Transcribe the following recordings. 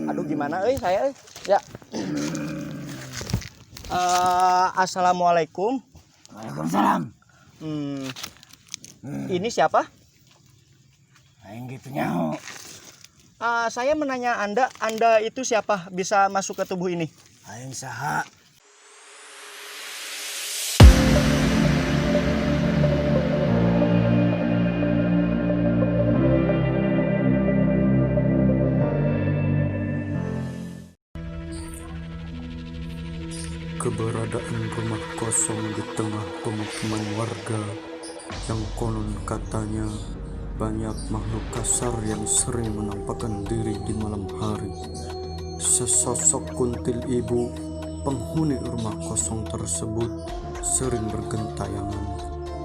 Aduh gimana saya ya. Assalamualaikum. Waalaikumsalam. Ini siapa? Aing gitu nyaho. Saya menanya Anda itu siapa bisa masuk ke tubuh ini? Aing saha? Keberadaan rumah kosong di tengah pemukiman warga yang konon katanya banyak makhluk kasar yang sering menampakkan diri di malam hari. Sesosok kuntil ibu penghuni rumah kosong tersebut sering bergentayangan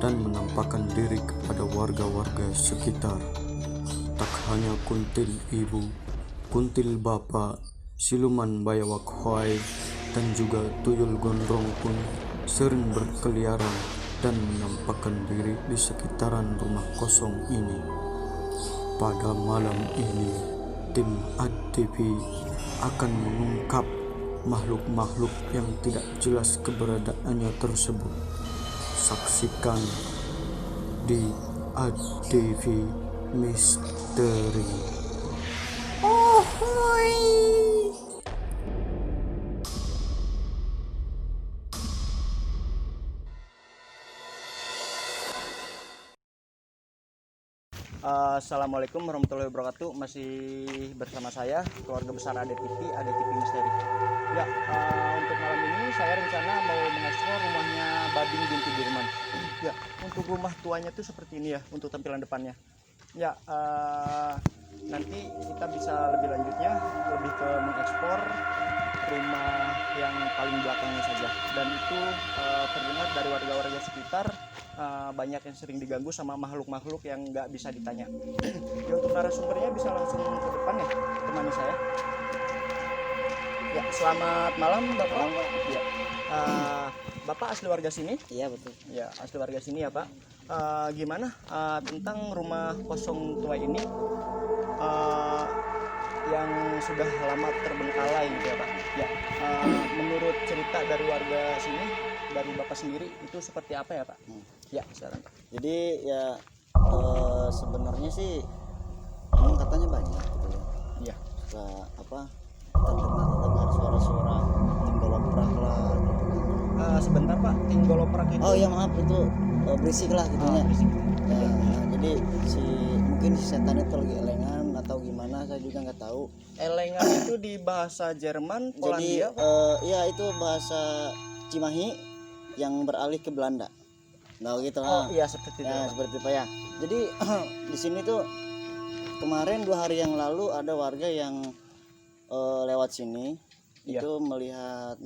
dan menampakkan diri kepada warga-warga sekitar. Tak hanya kuntil ibu, kuntil bapak, siluman bayawak hoai, dan juga tuyul gondrong pun sering berkeliaran dan menampakkan diri di sekitaran rumah kosong ini. Pada malam ini, tim ADTV akan mengungkap makhluk-makhluk yang tidak jelas keberadaannya tersebut. Saksikan di ADTV Misteri. Assalamualaikum warahmatullahi wabarakatuh. Masih bersama saya keluarga besar ADTV Misteri. Ya, untuk malam ini saya rencana mau mengeksplor rumahnya Babing binti Dirman. Ya, untuk rumah tuanya tuh seperti ini ya, untuk tampilan depannya. Ya, nanti kita bisa lebih lanjutnya lebih ke mengeksplor rumah yang paling belakangnya saja. Dan itu terdengar dari warga-warga sekitar banyak yang sering diganggu sama makhluk-makhluk yang nggak bisa ditanya. Ya, untuk narasumbernya bisa langsung ke depan ya, temani saya. Ya, selamat malam Bapak. Ya. Bapak asli warga sini? Iya betul. Ya, asli warga sini ya Pak. Gimana tentang rumah kosong tua ini yang sudah lama terbengkalai gitu ya Pak? Ya, menurut cerita dari warga sini, dari Bapak sendiri itu seperti apa ya Pak? Ya, silakan Pak. Jadi ya sebenarnya sih emang katanya banyak gitu ya. Iya. Suka apa? Terdengar suara-suara tinggoloprak lah gitu kan. Sebentar Pak, tinggoloprak itu. Oh ya maaf itu berisik lah gitu ya. Berisik. Ya, jadi mungkin si setan itu lagi elengan atau gimana saya juga nggak tahu. Elengan itu di bahasa Jerman, Polandia Pak? Ya itu bahasa Cimahi yang beralih ke Belanda. Nah gitu Oh lah. iya seperti itu. Ya, seperti itu ya. Jadi di sini tuh kemarin 2 hari yang lalu ada warga yang lewat sini. Iya. Itu melihat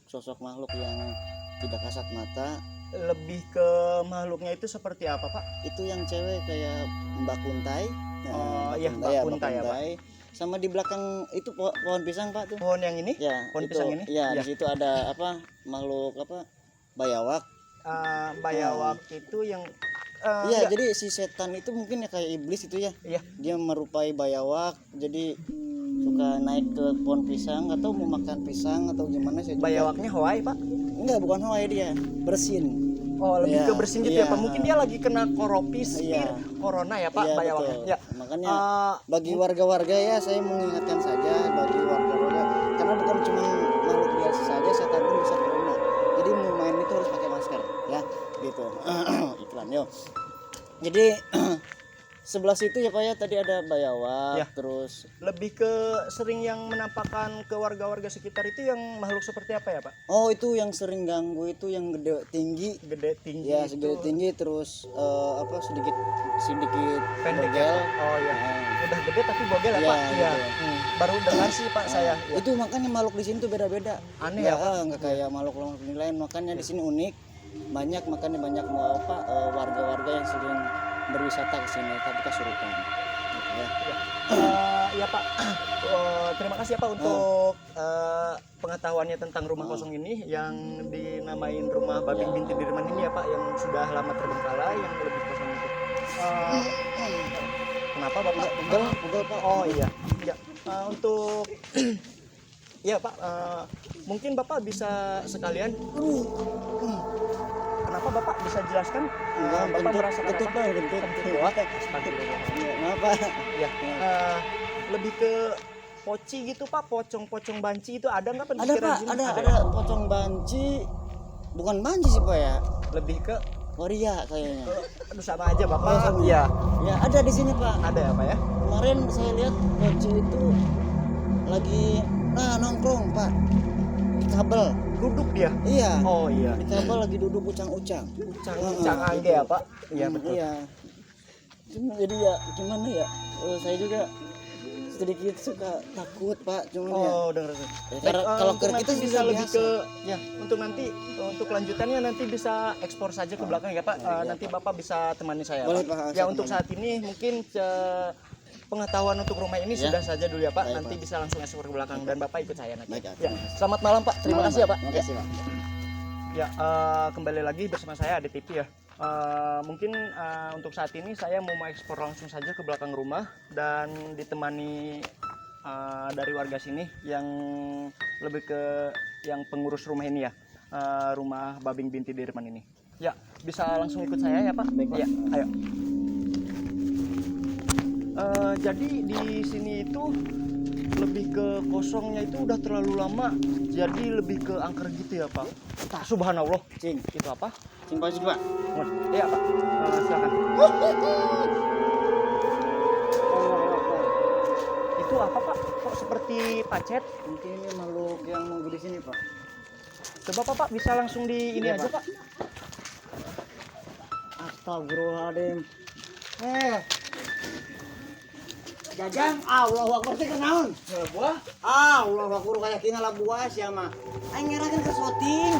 sosok makhluk yang tidak kasat mata. Lebih ke makhluknya itu seperti apa Pak? Itu yang cewek kayak Mbak Kuntai. Oh iya, Mbak Kuntai ya Pak. Sama di belakang itu pohon pisang Pak tuh. Pohon yang ini? Ya, Pohon itu, pisang ini? Ya, Iya. di situ ada makhluk bayawak. Bayawak itu yang Iya, jadi si setan itu mungkin ya kayak iblis itu ya. Iya. Dia merupai bayawak, jadi suka naik ke pohon pisang atau mau makan pisang atau gimana saya juga. Bayawaknya Hawaii Pak? Enggak, bukan Hawaii dia, bersin. Oh lebih Iya, ke bersin gitu ya iya. Pak? Mungkin dia lagi kena koropis, Iya. corona ya Pak, Iya, bayawaknya. betul. Ya. Makanya Eh, bagi warga-warga ya saya mengingatkan saja bagi warga-warga karena bukan cuma makhluk biasa saja, setan pun bisa corona. Jadi mau main itu harus pakai masker ya, gitu. Iklan yo. Jadi sebelah situ ya Pak ya tadi ada bayawak, Ya. terus lebih ke sering yang menampakkan ke warga-warga sekitar itu yang makhluk seperti apa ya Pak? oh itu yang sering ganggu itu yang gede tinggi. Gede tinggi Ya, itu segede tinggi terus sedikit pendek bogel. ya? Oh ya. Nah, Udah gede tapi bogel ya Iya, Pak? Iya. gitu. Baru dengar sih Pak saya. Ya. Itu makanya makhluk di sini tuh beda-beda. Aneh ya, Pak? Nggak kayak makhluk yang lain. Makanya di sini unik. Makanya banyak warga-warga yang sering berwisata ke sini tapi kesurupan. Gitu ya. Ya Pak, terima kasih ya Pak untuk pengetahuannya tentang rumah kosong ini yang dinamain rumah Babing binti Dirman ini ya Pak, yang sudah lama terbengkalai, yang lebih kosong itu. Kenapa Bapak? Pegel Pak. Oh iya. Ya. Untuk ya Pak, mungkin Bapak bisa sekalian. Kenapa Bapak bisa jelaskan? Bapak merasakan kentut apa? Pak, kentut. Wah, astagfirullah. Iya, kenapa? Ya, lebih ke poci gitu Pak, pocong-pocong banci itu ada nggak Pak di Ada sekitaran Pak, sini? ada ya? pocong banci. Bukan banci sih Pak ya. Lebih ke, Waria kayaknya. aduh sama aja Bapak. Oh, sama. Iya, Ya ada di sini Pak. ada ya Pak ya. Kemarin saya lihat poci itu lagi nongkrong Pak di kabel. Duduk dia. Iya. Oh iya. Di kabel lagi duduk ucang-ucang. Ucang angge ya Pak. Iya betul. Iya. Jadi ya gimana ya? Saya juga sedikit suka takut Pak, cuman ya. Oh dengar. Karena kalau untuk kita nanti sih bisa udah lebih biasa. ke ya untuk nanti untuk lanjutannya nanti bisa ekspor saja ke belakang ya Pak. Nanti Bapak bisa temani saya. Boleh, Pak. Pak, Ya saya untuk temani. saat ini mungkin pengetahuan untuk rumah ini Ya. sudah saja dulu ya Pak. Baik, Nanti Pak. bisa langsung ekspor ke belakang dan Bapak ikut saya nanti. Baik, Pak. Ya. Selamat malam Pak. Terima kasih ya Pak. Terima kasih Pak. Ya, kembali lagi bersama saya Ade TV ya. Mungkin untuk saat ini saya mau ekspor langsung saja ke belakang rumah dan ditemani dari warga sini yang lebih ke yang pengurus rumah ini ya, rumah Babing binti Dirman ini. Ya, bisa langsung ikut saya ya Pak. Baik, Pak. Ya, ayo. Jadi di sini itu lebih ke kosongnya itu udah terlalu lama, jadi lebih ke angker gitu ya Pak. Subhanallah. Cing, Itu apa? cing Pak Pak. Iya Pak. Silakan. Itu apa Pak? Kok seperti pacet? Mungkin ini makhluk yang nunggu di sini Pak. Coba Pak bisa langsung di ini Iya, aja Pak. Pak. Astagfirullahaladzim. Jajang, Allah Akbar teh kenaon? Buah. Allah Akbar kayak kina lah buah sia mah. Aing ngerakeun ke shooting.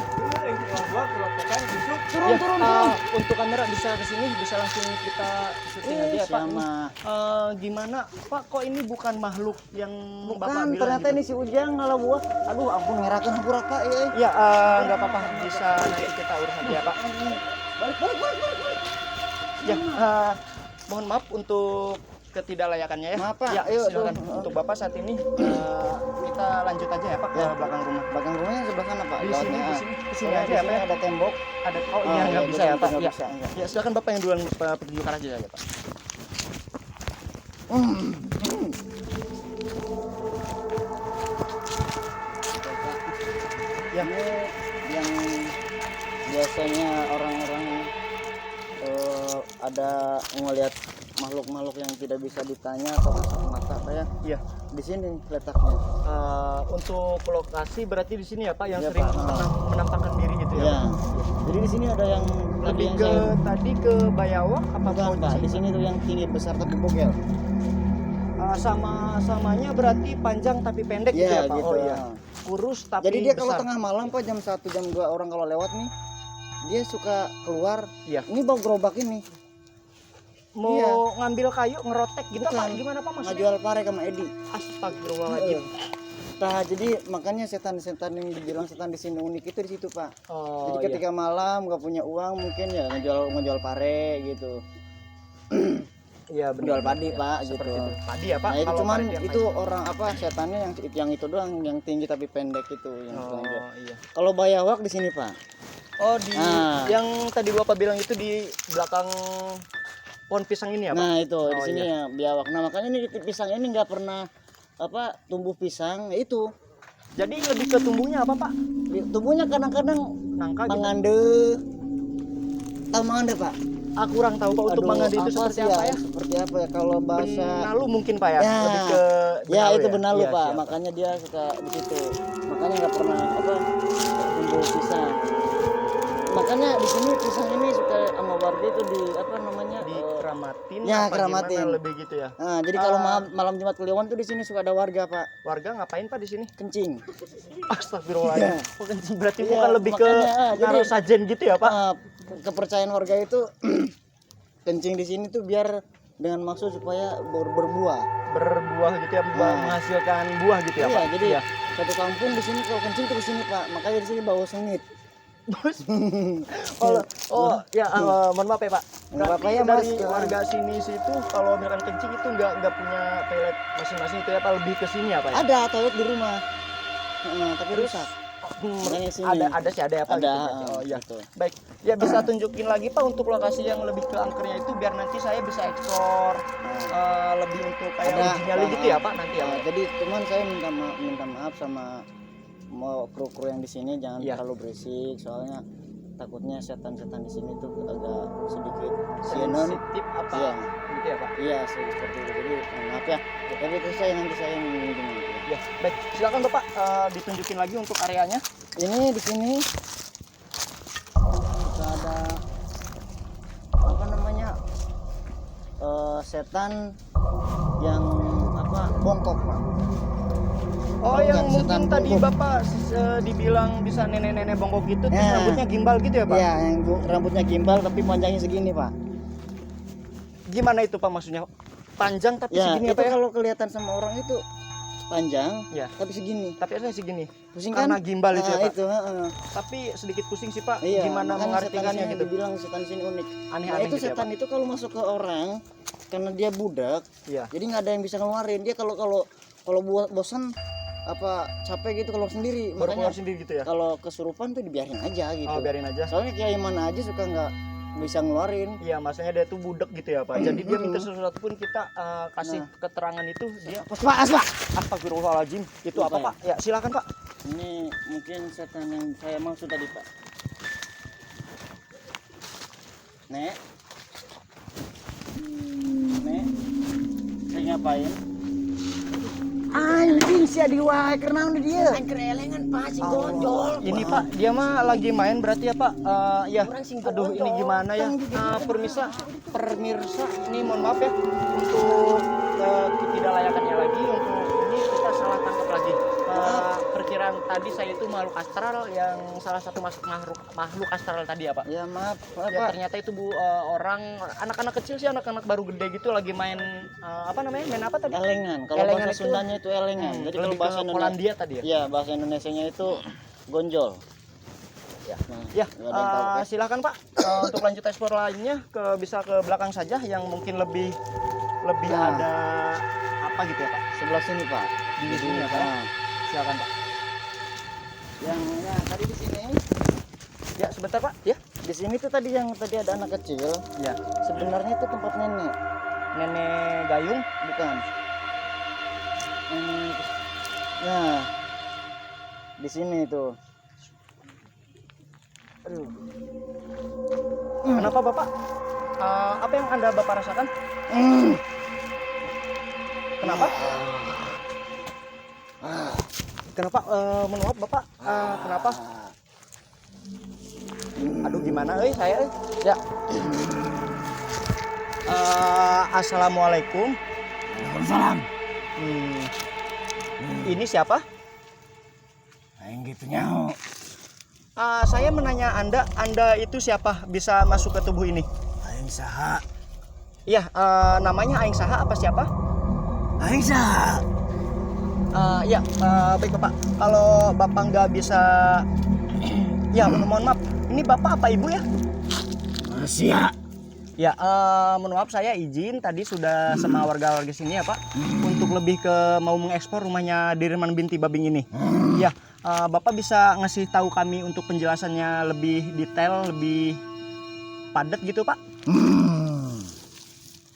Buah kelopokan busuk. Turun, turun, turun. Untuk kamera bisa ke sini, bisa langsung kita syuting aja ya Pak. sia mah. Gimana Pak? Kok ini bukan makhluk yang Bapak Bukan, bilang? ternyata gitu? ini si Ujang ngalah buah. Aduh, ampun ngerakeun hampura Pak. Ya, nggak apa-apa, bisa nanti kita urus aja ya Pak. Balik. Ya, mohon maaf untuk ketidaklayakannya ya. Maaf, Pak. Ya, Ayo, silakan. tuh. Untuk Bapak saat ini kita lanjut aja ya Pak ke Ya. belakang rumah. Belakang rumahnya sebelah sana Pak. Di Lewatnya, sini, ah. di sini Ya, aja di ya sini Pak. Ya? ada tembok. Ada oh Ah, iya nggak bisa ya Pak. nggak Ya. bisa, enggak. Ya, silakan Bapak yang duluan petunjuk arah aja ya Pak. Ya, ini yang biasanya orang-orang ada ngelihat makhluk-makhluk yang tidak bisa ditanya atau kasat mata Pak ya. Iya. Di sini letaknya. Untuk lokasi berarti di sini ya Pak yang Iya, sering Pak. menampakkan diri gitu ya. Ya. Pak? Jadi di sini ada yang tadi Lebih yang ke saya tadi ke Bayawak apa bukan Pak. Poci? Di sini tuh yang tinggi besar tapi bogel. Sama-samanya berarti panjang tapi pendek gitu ya Iya Pak. gitu. Oh iya. Kurus tapi Jadi dia kalau besar. tengah malam Pak jam 1 jam 2 orang kalau lewat nih dia suka keluar. Iya. Ini bawa gerobak ini. Mau Iya. ngambil kayu ngerotek gitu Bukan. Pak. Gimana Pak maksudnya? Ngajual pare sama Edi. Astagfirullahaladzim. Nah, jadi makanya setan-setan yang dibilang setan di sini unik itu di situ, Pak. Oh, Jadi ketika malam nggak punya uang mungkin ya ngejual pare gitu. iya benar. Jual padi, Pak, Seperti gitu. itu. Padi ya Pak. Nah, itu Kalau cuman padi yang itu orang apa setannya yang itu doang yang tinggi tapi pendek itu yang kayu. telanjang. Oh iya. Kalau bayawak di sini, Pak. Oh di Nah. yang tadi Bapak bilang itu di belakang pohon pisang ini ya Pak? Nah, itu di Oh, sini ya biawak. Nah, makanya ini di pisang ini nggak pernah apa tumbuh pisang ya itu. Jadi lebih ke tumbuhnya apa Pak? Tumbuhnya kadang-kadang Nangka gitu. mangande. Tahu mangande, Pak? Aku kurang tahu Pak untuk Aduh, mangga itu seperti sih apa ya? Seperti apa ya kalau bahasa Benalu mungkin Pak ya? Ya. Lebih ke ya benalu itu benalu Iya, Pak, siap. makanya dia suka di situ. Makanya nggak pernah apa tumbuh pisang. Makanya di sini pisang ini suka sama warga itu di apa namanya? Dikeramatin ya, apa keramatin. gimana lebih gitu ya? Nah, jadi kalau malam Jumat Kliwon tuh di sini suka ada warga, Pak, Warga ngapain Pak di sini? kencing. Astagfirullahaladzim. Iya. Oh, kencing berarti Iya, bukan lebih ke makanya, jadi- naruh sajen gitu ya Pak? Kepercayaan warga itu kencing di sini tuh biar dengan maksud supaya berbuah. Berbuah gitu ya, Nah. menghasilkan buah gitu ya Iya, Pak? jadi Iya. satu kampung di sini kalau kencing tuh ke sini, Pak. Makanya di sini bau sengit. Bos. Oh, ya mohon maaf ya Pak. Nggak apa-apa ya, Dari Mas. warga sini situ kalau misalkan kencing itu nggak punya toilet masing-masing itu ya Pak, lebih ke sini ya Pak? Ya? Ada toilet di rumah. Tapi Terus, rusak. Hmm, Makanya sini. ada sih ada ya Pak. Ada. Gitu, berarti. Oh iya. Betul. Baik. Ya bisa tunjukin lagi Pak untuk lokasi yang lebih ke angkernya itu biar nanti saya bisa ekspor lebih untuk kayak Ada, uji nyali gitu ya Pak nanti ya. Pak? Jadi cuman saya minta maaf sama mau kru-kru yang di sini jangan Iya. terlalu berisik soalnya takutnya setan-setan di sini tuh agak sedikit sienon. Sensitif apa Iya. gitu ya Pak? Iya seperti itu. Jadi maaf ya. Tapi itu nanti saya mengunjungi itu ya. Ya, baik. Silakan Bapak ditunjukin lagi untuk areanya. Ini di sini kita ada apa namanya setan yang apa bongkok Pak. Oh, Bukan, yang mungkin setan tadi bongkok. Bapak dibilang bisa nenek-nenek bongkok gitu, terus Ya. rambutnya gimbal gitu ya Pak? Iya yang rambutnya gimbal tapi panjangnya segini Pak. Gimana itu Pak maksudnya? Panjang tapi Ya segini itu apa ya? kalau kelihatan sama orang itu panjang Ya. tapi segini. Tapi aslinya segini. Pusing Karena kan? gimbal itu ya Pak? Itu, Tapi sedikit pusing sih Pak. Iya, Gimana makanya mengartikannya setan gitu? Dibilang setan sini unik. Aneh-aneh Nah, itu gitu ya setan Pak? itu kalau masuk ke orang karena dia budak, Iya. jadi nggak ada yang bisa ngeluarin. Dia kalau bosan apa capek gitu kalau sendiri. Baru keluar Makanya sendiri gitu ya? kalau kesurupan tuh dibiarin aja gitu. Oh, biarin aja. Soalnya kiai mana aja suka nggak bisa ngeluarin. Iya, maksudnya dia tuh budak gitu ya Pak. Jadi dia minta sesuatu pun kita kasih keterangan itu dia Asma. astagfirullahaladzim. Itu apa Lupa ya? Pak? Ya, silakan Pak. Ini mungkin setan yang saya maksud tadi Pak. Nek. Nek. Saya ngapain? Anjing si adi wae karena udah dia. Kerelengan Pak si gonjol. Ini Pak, dia mah lagi main berarti ya Pak. Ya, aduh ini gimana ya? Permisa, ini mohon maaf ya untuk ketidaklayakannya lagi untuk ini kita salah tangkap lagi. Perkiraan tadi saya itu makhluk astral yang salah satu makhluk astral tadi ya Pak. Ya maaf, Ya Pak. ternyata itu orang anak-anak kecil sih, anak-anak baru gede gitu lagi main apa namanya? Main apa tadi? Elengan. Kalau Elengan bahasa itu- Sundanya itu elengan. Jadi kalau Lebih ke bahasa Indonesia Polandia tadi ya. ya bahasa Indonesianya itu gonjol. Ya. Nah, Ya, nggak ada yang tahu, kan? silakan Pak. Untuk lanjut ekspor lainnya bisa ke belakang saja yang mungkin lebih Nah. ada apa gitu ya Pak? Sebelah sini Pak. Di sini ya Pak. Nah, Silakan Pak. yang tadi di sini, Ya sebentar Pak. Ya. di sini tuh tadi yang tadi ada anak kecil. Ya. Sebenarnya itu tempat nenek, Nenek Gayung. bukan. Nah, di sini tuh. Aduh. Kenapa Bapak? Apa yang Anda Bapak rasakan? Kenapa? Kenapa? Mohon maaf Bapak. Kenapa? Aduh gimana saya Ya. Assalamualaikum. Waalaikumsalam. Ini siapa? Aing gitu nyaho. Saya menanya Anda itu siapa bisa masuk ke tubuh ini? Aing saha? Iya, namanya Aing Saha apa siapa? Aing saha? Ya, baik Bapak. Kalau Bapak nggak bisa, ya mohon maaf. Ini Bapak apa Ibu ya? Manusia. Ya, mohon maaf saya izin tadi sudah sama warga-warga sini ya Pak untuk lebih ke mau mengekspor rumahnya Dirman binti Babing ini. Ya, Bapak bisa ngasih tahu kami untuk penjelasannya lebih detail, lebih padat gitu Pak?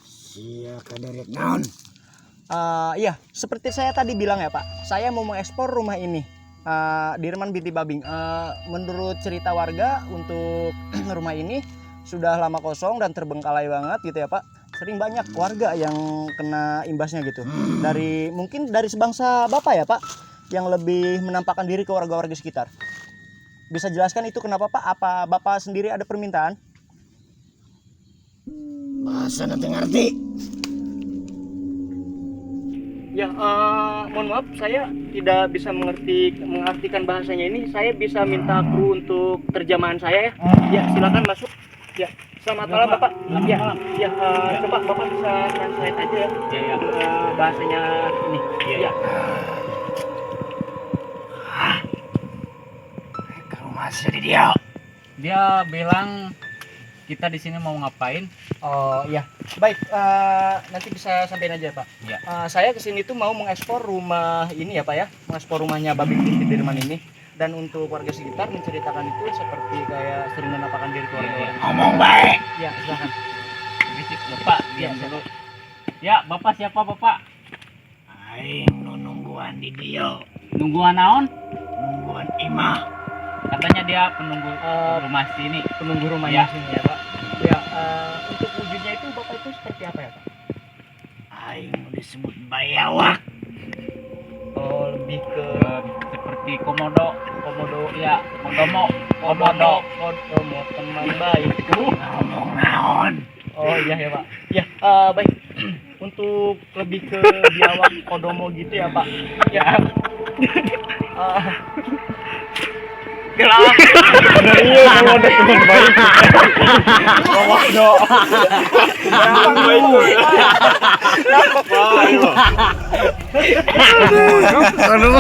Sia kadaret naon? Iya, seperti saya tadi bilang ya Pak, saya mau mengekspor rumah ini Dirman binti Babing. Menurut cerita warga untuk rumah ini sudah lama kosong dan terbengkalai banget gitu ya Pak. Sering banyak warga yang kena imbasnya gitu. Mungkin dari sebangsa Bapak ya Pak, yang lebih menampakkan diri ke warga-warga sekitar. Bisa jelaskan itu kenapa Pak? Apa Bapak sendiri ada permintaan? Bahasa nanti ngerti. Ya, mohon maaf, saya tidak bisa mengartikan bahasanya ini. Saya bisa minta kru untuk terjemahan saya ya. Ya, silakan masuk. Ya, selamat malam Bapak. Ya, coba Bapak bisa translate aja ya. Ya. Bahasanya ini. Ya. Kamu masih di dia. Dia bilang kita di sini mau ngapain? Oh iya, baik. Nanti bisa sampein aja Pak. Ya. Saya kesini tuh mau mengekspor rumah ini ya Pak ya, mengekspor rumahnya Babing Binti Dirman ini. Dan untuk warga sekitar menceritakan itu seperti kayak sering menampakkan diri keluarga. Iya, iya. Ngomong baik. Ya silakan. Berisik Bapak, diam Iya, dulu. Ya, Bapak siapa Bapak? Aing nu nungguan di dia, Nungguan naon? nungguan imah. Katanya dia penunggu rumah sini. Penunggu rumahnya Ya. sini ya Pak. Ya, untuk wujudnya itu Bapak itu seperti apa ya Pak? Aing nu disebut bayawak. Oh lebih ke Seperti komodo. komodo. Ya, komodo. Komodo. Komodo teman baik. Ngomong naon? Oh iya ya Pak. Ya baik. Untuk lebih ke biawak kodomo gitu ya Pak. Ya. Gelap. Iya kalau ada teman baik. Komodo. Teman baik. Aduh.